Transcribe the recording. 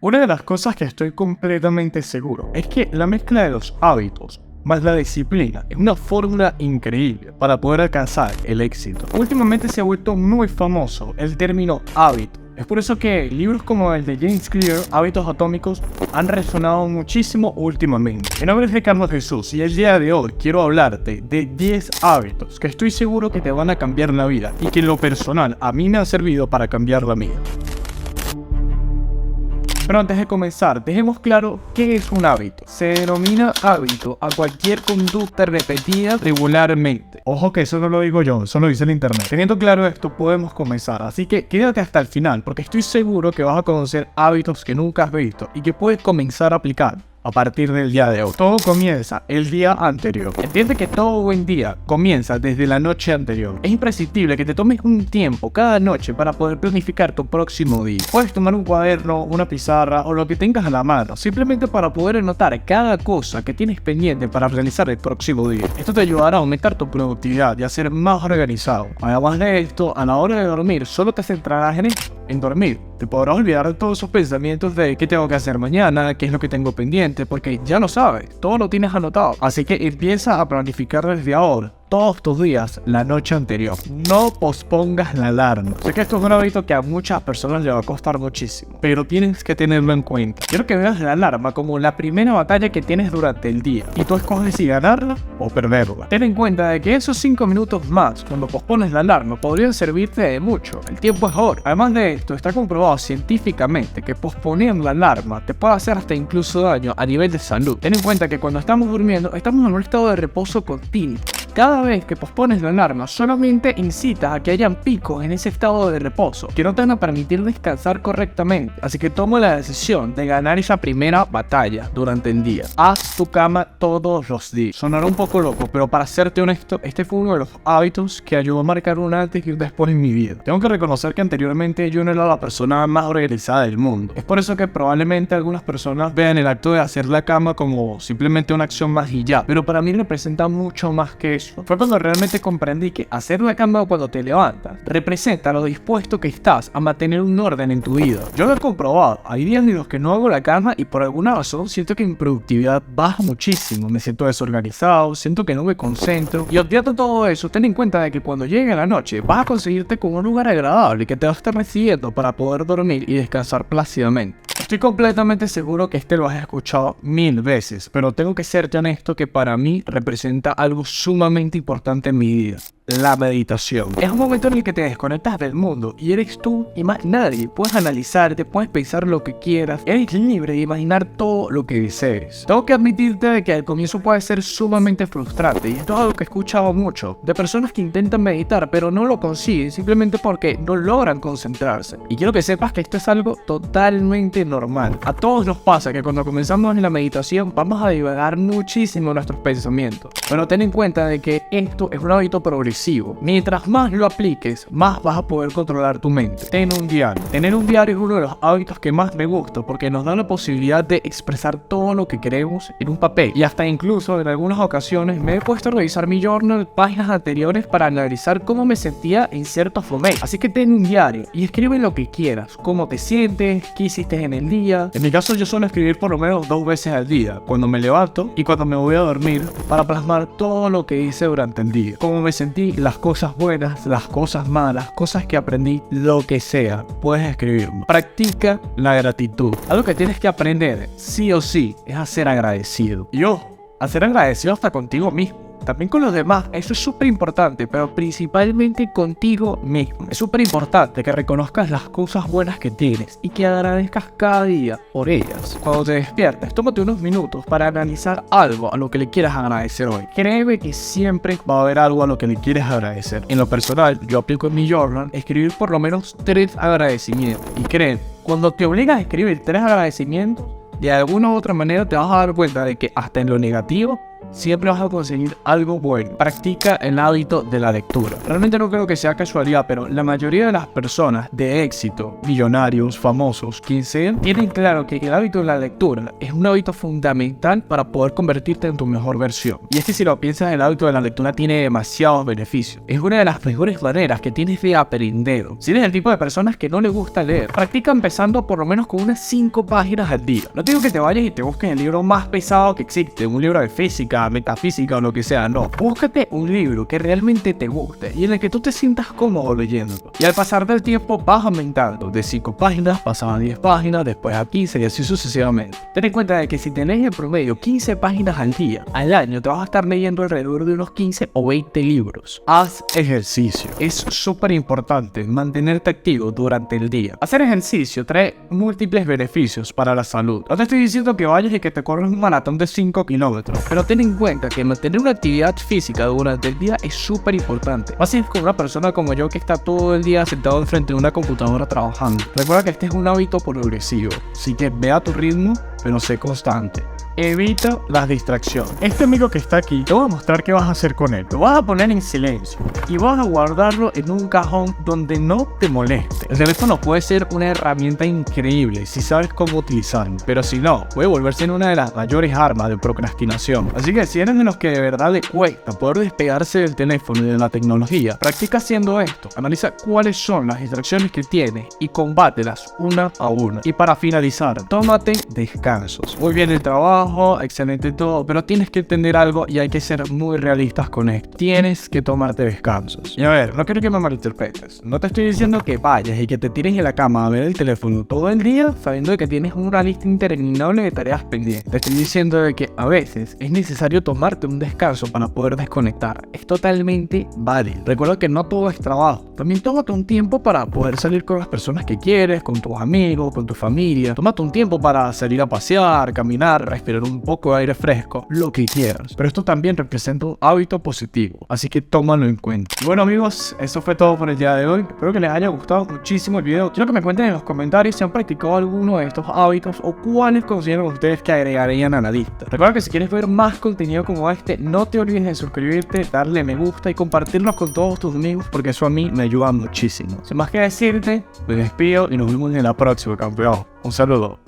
Una de las cosas que estoy completamente seguro es que la mezcla de los hábitos más la disciplina es una fórmula increíble para poder alcanzar el éxito. Últimamente se ha vuelto muy famoso el término hábito. Es por eso que libros como el de James Clear, Hábitos Atómicos, han resonado muchísimo últimamente. Mi nombre es Ricardo Jesús y el día de hoy quiero hablarte de 10 hábitos que estoy seguro que te van a cambiar la vida y que en lo personal a mí me han servido para cambiar la mía. Pero antes de comenzar, dejemos claro qué es un hábito. Se denomina hábito a cualquier conducta repetida regularmente. Ojo que eso no lo digo yo, eso lo dice el internet. Teniendo claro esto, podemos comenzar. Así que quédate hasta el final, porque estoy seguro que vas a conocer hábitos que nunca has visto y que puedes comenzar a aplicar a partir del día de hoy. Todo comienza el día anterior. Entiende que todo buen día comienza desde la noche anterior. Es imprescindible que te tomes un tiempo cada noche para poder planificar tu próximo día. Puedes tomar un cuaderno, una pizarra o lo que tengas a la mano, simplemente para poder anotar cada cosa que tienes pendiente para realizar el próximo día. Esto te ayudará a aumentar tu productividad y a ser más organizado. Además de esto, a la hora de dormir, solo te centrarás en dormir. Te podrás olvidar de todos esos pensamientos de qué tengo que hacer mañana, qué es lo que tengo pendiente, porque ya lo sabes, todo lo tienes anotado. Así que empieza a planificar desde ahora, todos tus días, la noche anterior. No pospongas la alarma. Sé que esto es un hábito que a muchas personas le va a costar muchísimo, pero tienes que tenerlo en cuenta. Quiero que veas la alarma como la primera batalla que tienes durante el día, y tú escoges si ganarla o perderla. Ten en cuenta de que esos 5 minutos más, cuando pospones la alarma, podrían servirte de mucho. El tiempo es oro. Además de esto, está comprobado científicamente que posponer la alarma te puede hacer hasta incluso daño a nivel de salud. Ten en cuenta que cuando estamos durmiendo, estamos en un estado de reposo continuo. Cada vez que pospones la alarma, solamente incitas a que hayan picos en ese estado de reposo que no te van a permitir descansar correctamente. Así que toma la decisión de ganar esa primera batalla durante el día. Haz tu cama todos los días. Sonará un poco loco, pero para serte honesto, este fue uno de los hábitos que ayudó a marcar un antes y un después en mi vida. Tengo que reconocer que anteriormente yo no era la persona más organizada del mundo. Es por eso que probablemente algunas personas vean el acto de hacer la cama como simplemente una acción más y ya. Pero para mí representa mucho más que eso. Fue cuando realmente comprendí que hacer la cama cuando te levantas representa lo dispuesto que estás a mantener un orden en tu vida. Yo lo he comprobado. Hay días en los que no hago la cama y por alguna razón siento que mi productividad baja muchísimo. Me siento desorganizado, siento que no me concentro. Y obviando todo eso, ten en cuenta de que cuando llegue la noche vas a conseguirte con un lugar agradable que te va a estar recibiendo para poder dormir y descansar plácidamente. Estoy completamente seguro que este lo has escuchado 1000 veces, pero tengo que serte honesto que para mí representa algo sumamente importante en mi vida. La meditación. Es un momento en el que te desconectas del mundo y eres tú y más nadie. Puedes analizarte, puedes pensar lo que quieras, eres libre de imaginar todo lo que desees. Tengo que admitirte de que al comienzo puede ser sumamente frustrante y esto es algo que he escuchado mucho de personas que intentan meditar pero no lo consiguen simplemente porque no logran concentrarse. Y quiero que sepas que esto es algo totalmente normal. A todos nos pasa que cuando comenzamos en la meditación vamos a divagar muchísimo nuestros pensamientos. Pero ten en cuenta de que esto es un hábito progresivo. Mientras más lo apliques, más vas a poder controlar tu mente. Ten un diario. Tener un diario es uno de los hábitos que más me gusta porque nos da la posibilidad de expresar todo lo que queremos en un papel. Y hasta incluso en algunas ocasiones me he puesto a revisar mi journal, páginas anteriores para analizar cómo me sentía en ciertos momentos. Así que ten un diario y escribe lo que quieras, cómo te sientes, qué hiciste en el día. En mi caso yo suelo escribir por lo menos 2 veces al día, cuando me levanto y cuando me voy a dormir, para plasmar todo lo que hice durante el día. Cómo me sentí, las cosas buenas, las cosas malas, cosas que aprendí, lo que sea, puedes escribirlo. Practica la gratitud. Algo que tienes que aprender, sí o sí, es a ser agradecido. Y ojo, a ser agradecido hasta contigo mismo. También con los demás, eso es súper importante, pero principalmente contigo mismo. Es súper importante que reconozcas las cosas buenas que tienes y que agradezcas cada día por ellas. Cuando te despiertes, tómate unos minutos para analizar algo a lo que le quieras agradecer hoy. Créeme que siempre va a haber algo a lo que le quieres agradecer. En lo personal, yo aplico en mi journal escribir por lo menos 3 agradecimientos. Y créeme, cuando te obligas a escribir 3 agradecimientos, de alguna u otra manera te vas a dar cuenta de que hasta en lo negativo siempre vas a conseguir algo bueno. Practica el hábito de la lectura. Realmente no creo que sea casualidad, pero la mayoría de las personas de éxito, millonarios, famosos, quien sean, tienen claro que el hábito de la lectura es un hábito fundamental para poder convertirte en tu mejor versión. Y es que si lo piensas, el hábito de la lectura tiene demasiados beneficios. Es una de las mejores maneras que tienes de aprender. Si eres el tipo de personas que no le gusta leer, practica empezando por lo menos con unas 5 páginas al día. No te digo que te vayas y te busques el libro más pesado que existe, un libro de física, metafísica o lo que sea, no. Búscate un libro que realmente te guste y en el que tú te sientas cómodo leyéndolo. Y al pasar del tiempo vas aumentando. De 5 páginas pasan a 10 páginas, después a 15 y así sucesivamente. Ten en cuenta de que si tenés en promedio 15 páginas al día, al año te vas a estar leyendo alrededor de unos 15 o 20 libros. Haz ejercicio. Es súper importante mantenerte activo durante el día. Hacer ejercicio trae múltiples beneficios para la salud. No te estoy diciendo que vayas y que te corras un maratón de 5 kilómetros, pero ten en cuenta que mantener una actividad física durante el día es súper importante. Más si es con una persona como yo que está todo el día sentado enfrente de una computadora trabajando. Recuerda que este es un hábito progresivo, así que ve a tu ritmo, pero sé constante. Evita las distracciones. Este amigo que está aquí, te voy a mostrar qué vas a hacer con él. Lo vas a poner en silencio y vas a guardarlo en un cajón donde no te moleste. El teléfono puede ser una herramienta increíble si sabes cómo utilizarlo, pero si no, puede volverse una de las mayores armas de procrastinación. Así que si eres de los que de verdad le cuesta poder despegarse del teléfono y de la tecnología, practica haciendo esto. Analiza cuáles son las distracciones que tienes y combátelas una a una. Y para finalizar, tómate descansos. Muy bien el trabajo, excelente todo, pero tienes que entender algo y hay que ser muy realistas con esto. Tienes que tomarte descansos. Y a ver, no quiero que me malinterpretes. No te estoy diciendo que vayas y que te tires en la cama a ver el teléfono todo el día sabiendo de que tienes una lista interminable de tareas pendientes. Te estoy diciendo de que a veces es necesario tomarte un descanso para poder desconectar. Es totalmente válido. Recuerda que no todo es trabajo. También tómate un tiempo para poder salir con las personas que quieres, con tus amigos, con tu familia. Tómate un tiempo para salir a pasear, caminar, respirar un poco de aire fresco, lo que quieras. Pero esto también representa un hábito positivo, así que tómalo en cuenta. Y bueno amigos, eso fue todo por el día de hoy. Espero que les haya gustado muchísimo el video. Quiero que me cuenten en los comentarios si han practicado alguno de estos hábitos o cuáles consideran ustedes que agregarían a la lista. Recuerda que si quieres ver más contenido como este, no te olvides de suscribirte, darle me gusta y compartirlo con todos tus amigos porque eso a mí me ayuda muchísimo. Sin más que decirte, me despido y nos vemos en la próxima, campeón. Un saludo.